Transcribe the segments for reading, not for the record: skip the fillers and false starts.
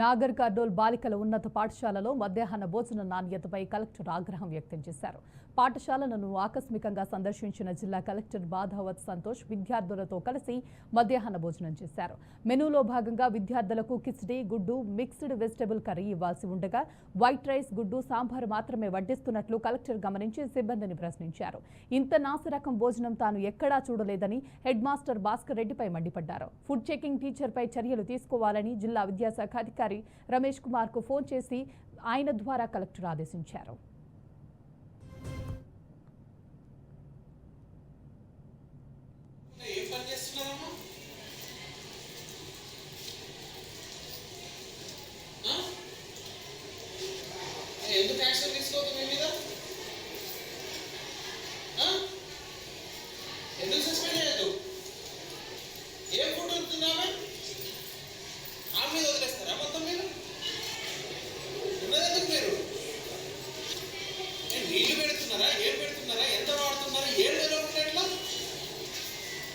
నాగర్ కర్నూల్ బాలికల ఉన్నత పాఠశాలలో మధ్యాహ్న భోజన నాణ్యతపై కలెక్టర్ ఆగ్రహం వ్యక్తం చేశారు. పాఠశాలను ఆకస్మికంగా సందర్శించిన జిల్లా కలెక్టర్ బాధావత్ సంతోష్ విద్యార్థులతో కలిసి మధ్యాహ్న భోజనం చేశారు. మెనూలో భాగంగా విద్యార్థులకు కిచిడి, గుడ్డు, మిక్స్డ్ వెజిటబుల్ కర్రీ ఇవ్వాల్సి ఉండగా వైట్ రైస్, గుడ్డు, సాంబార్ మాత్రమే వడ్డిస్తున్నట్లు కలెక్టర్ గమనించి సిబ్బందిని ప్రశ్నించారు. ఇంత నాసిరకం భోజనం తాను ఎక్కడా చూడలేదని హెడ్ మాస్టర్ భాస్కర్ రెడ్డిపై మండిపడ్డారు. ఫుడ్ చెకింగ్ టీచర్పై చర్యలు తీసుకోవాలని జిల్లా విద్యాశాఖ అధికారి రమేష్ కుమార్ కు ఫోన్ చేసి ఆయన ద్వారా కలెక్టర్ ఆదేశించారు. ఎందుకు యాక్షన్ తీసుకోవద్దు మీ మీద? ఎందుకు సస్పెండ్ చేయదు? ఏం ఫోటో వస్తుందామే ఆ మీద వదిలేస్తారా మొత్తం? మీరు ఉన్నదెందుకు? మీరు నీళ్లు పెడుతున్నారా, ఏం పెడుతున్నారా, ఎంత వాడుతున్నారా, ఏం తెలియకుండా ఎట్లా?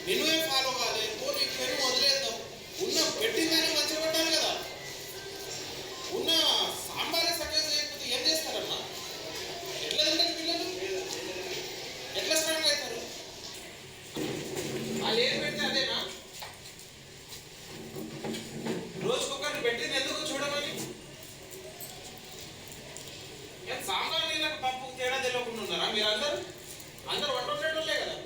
మెనువే ఫాలో కావాలి. పోనీ మెను వదిలేద్దాం. ఉన్న పెట్టిందని మంచిగా పెట్టాలి కదా. ఉన్న సాంబారే సగం చేయకపోతే ఏం చేస్తారమ్మా? ఎట్లా తింటారు పిల్లలు? ఎట్లా స్ట్రాంగ్ అవుతారు? వాళ్ళు ఏం పెడితే అదేనా? రోజుకొకరిని పెట్టింది ఎందుకు చూడమని? సాంబార్ నీళ్ళకి పప్పు తేడా తెలియకుండా ఉన్నారా మీరు? అందరూ వంటలే కదా.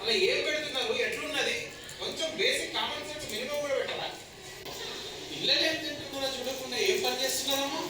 అలా ఏం పెడుతున్నారు, ఎట్లున్నది, కొంచెం బేసిక్ కామన్ సెన్స్ మినిమం కూడా పెట్టారా? పిల్లలు ఏం తింటున్నారో చూడకుండా ఏం పని చేస్తున్నారమ్మా?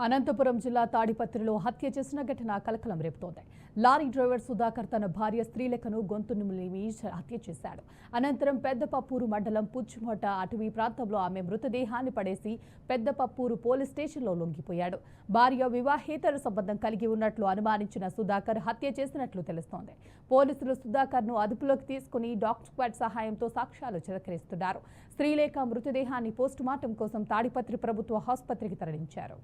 అనంతపురం జిల్లా తాడిపత్రిలో హత్య చేసిన ఘటన కలకలం రేపుతోంది. లారీ డ్రైవర్ సుధాకర్ తన భార్య శ్రీలేఖను గొంతు నిమిలి హత్య చేశాడు. అనంతరం పెద్దపప్పూరు మండలం పుచ్చుమోట అటవీ ప్రాంతంలో ఆమె మృతదేహాన్ని పడేసి పెద్దపప్పూరు పోలీస్ స్టేషన్లో లొంగిపోయాడు. భార్య వివాహేతర సంబంధం కలిగి ఉన్నట్లు అనుమానించిన సుధాకర్ హత్య చేసినట్లు తెలుస్తోంది. పోలీసులు సుధాకర్ను అదుపులోకి తీసుకుని డాగ్ స్క్వాడ్ సహాయంతో సాక్ష్యాలు చిరకరిస్తున్నారు. శ్రీలేఖ మృతదేహాన్ని పోస్టుమార్టం కోసం తాడిపత్రి ప్రభుత్వ ఆసుపత్రికి తరలించారు.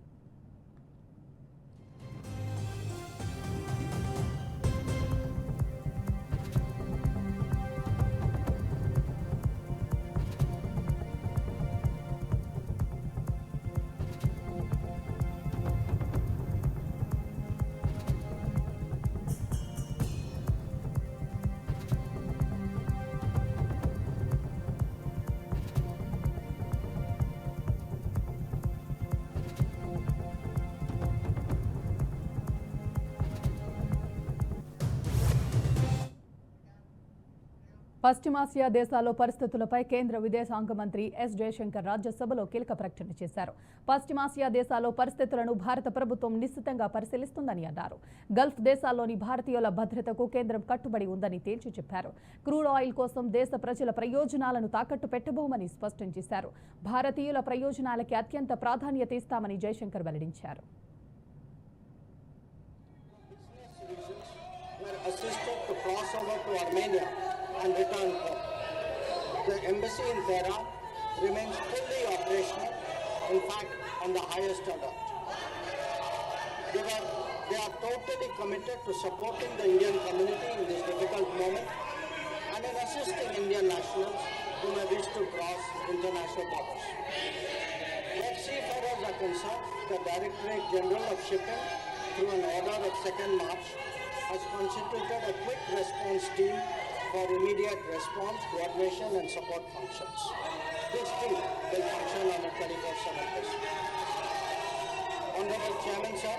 పశ్చిమాసియా దేశాల్లో పరిస్థితులపై కేంద్ర విదేశాంగ మంత్రి ఎస్ జయశంకర్ రాజ్యసభలో కీలక ప్రకటన చేశారు. పశ్చిమాసియా దేశాల్లో పరిస్థితులను భారత ప్రభుత్వం నిశ్చితంగా పరిశీలిస్తుందని అన్నారు. గల్ఫ్ దేశాల్లోని భారతీయుల భద్రతకు కేంద్రం కట్టుబడి ఉందని తేల్చి చెప్పారు. క్రూడ్ ఆయిల్ కోసం దేశ ప్రజల ప్రయోజనాలను తాకట్టు పెట్టబోమని స్పష్టం చేశారు. భారతీయుల ప్రయోజనాలకి అత్యంత ప్రాధాన్యత ఇస్తామని జయశంకర్ వెల్లడించారు. And return home. The embassy in Tehran remains fully operational, in fact on the highest alert. They are totally committed to supporting the Indian community in this difficult moment and in assisting Indian nationals who may wish to cross international borders. Where seafarers are concerned, the Directorate General of Shipping, through an order of 2nd March, has constituted a quick response team for immediate response, coordination and support functions. This team will function on a 24/7 basis. Honorable Chairman Sir,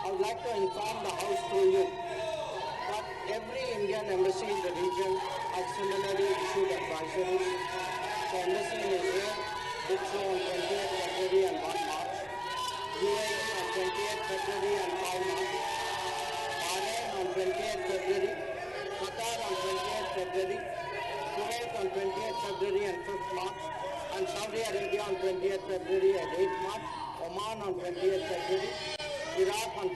I would like to inform the House through you that every Indian embassy in the region has similarly issued advisories. The embassy in Israel did so on 28th February and 1 March, UAE on 28th February and 5 March, Bahrain on 28th February, Qatar on 28th February, Kuwait on 28th February and 5th March, and Saudi Arabia on 28th February and 8th March, Oman on 28th February, Iraq on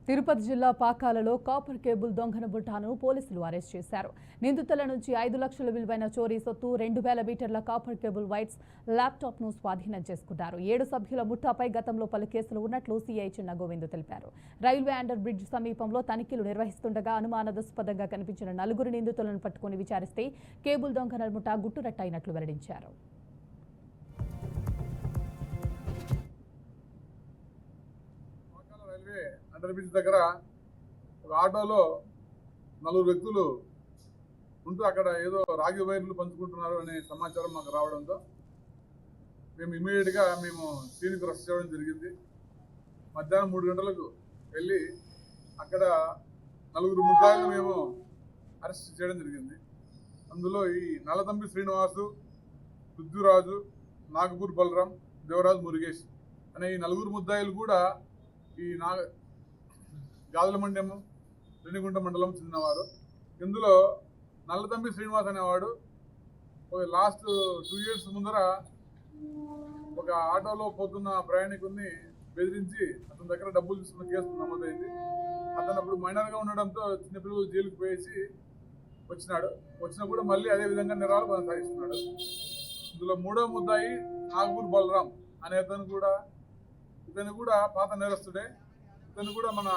Tirupati జిల్లా పాకాలలో copper cable దొంగన బుట్టాను పోలీసులు arrest చేశారు. నిందితుల నుంచి 5 లక్షల విలువైన చోరీ సొత్తు, 2000 మీటర్ల కాపర్ కేబుల్ వైర్స్, ల్యాప్టాప్ను స్వాధీనం చేసుకున్నారు. 7 సభ్యుల ముఠాపై గతంలో పలు కేసులు ఉన్నట్లు సీఐ చిన్న గోవిందు తెలిపారు. రైల్వే అండర్ బ్రిడ్జ్ సమీపంలో తనిఖీలు నిర్వహిస్తుండగా అనుమానాస్పదంగా కనిపించిన 4 నిందితులను పట్టుకుని విచారిస్తే కేబుల్ దొంగన ముఠా గుట్టురట్టయినట్లు వెల్లడించారు. అండర్ బ్రిడ్జ్ దగ్గర ఒక ఆటోలో 4 వ్యక్తులు ఉంటూ అక్కడ ఏదో రాగి వైర్లు పంచుకుంటున్నారు అనే సమాచారం మాకు రావడంతో మేము ఇమీడియట్గా సీన్కి రష్ చేయడం జరిగింది. మధ్యాహ్నం 3 గంటలకు వెళ్ళి అక్కడ 4 ముద్దాయిలను మేము అరెస్ట్ చేయడం జరిగింది. అందులో ఈ నల్లతంబి శ్రీనివాసు, పృథ్వీరాజు, నాగపూర్ బలరాం, దేవరాజ్ మురుగేష్ అనే ఈ 4 ముద్దాయిలు కూడా ఈ గాజుల మండలం, రేణిగుంట మండలం చెందినవారు. ఇందులో నల్లతంబి శ్రీనివాస్ అనేవాడు లాస్ట్ 2 years ముందర ఒక ఆటోలో పోతున్న ప్రయాణికుల్ని బెదిరించి అతని దగ్గర డబ్బులు తీసుకున్న కేసు నమోదైంది. అతను అప్పుడు మైనర్గా ఉండడంతో చిన్నపిల్లలు జైలుకు పోయేసి వచ్చినా కూడా మళ్ళీ అదే విధంగా నేరాలు కొనసాగిస్తున్నాడు. ఇందులో 3వ ముద్దాయి నాగపూర్ బలరాం అనే ఇతను కూడా పాత నేరస్తుడే. ఇతను కూడా మన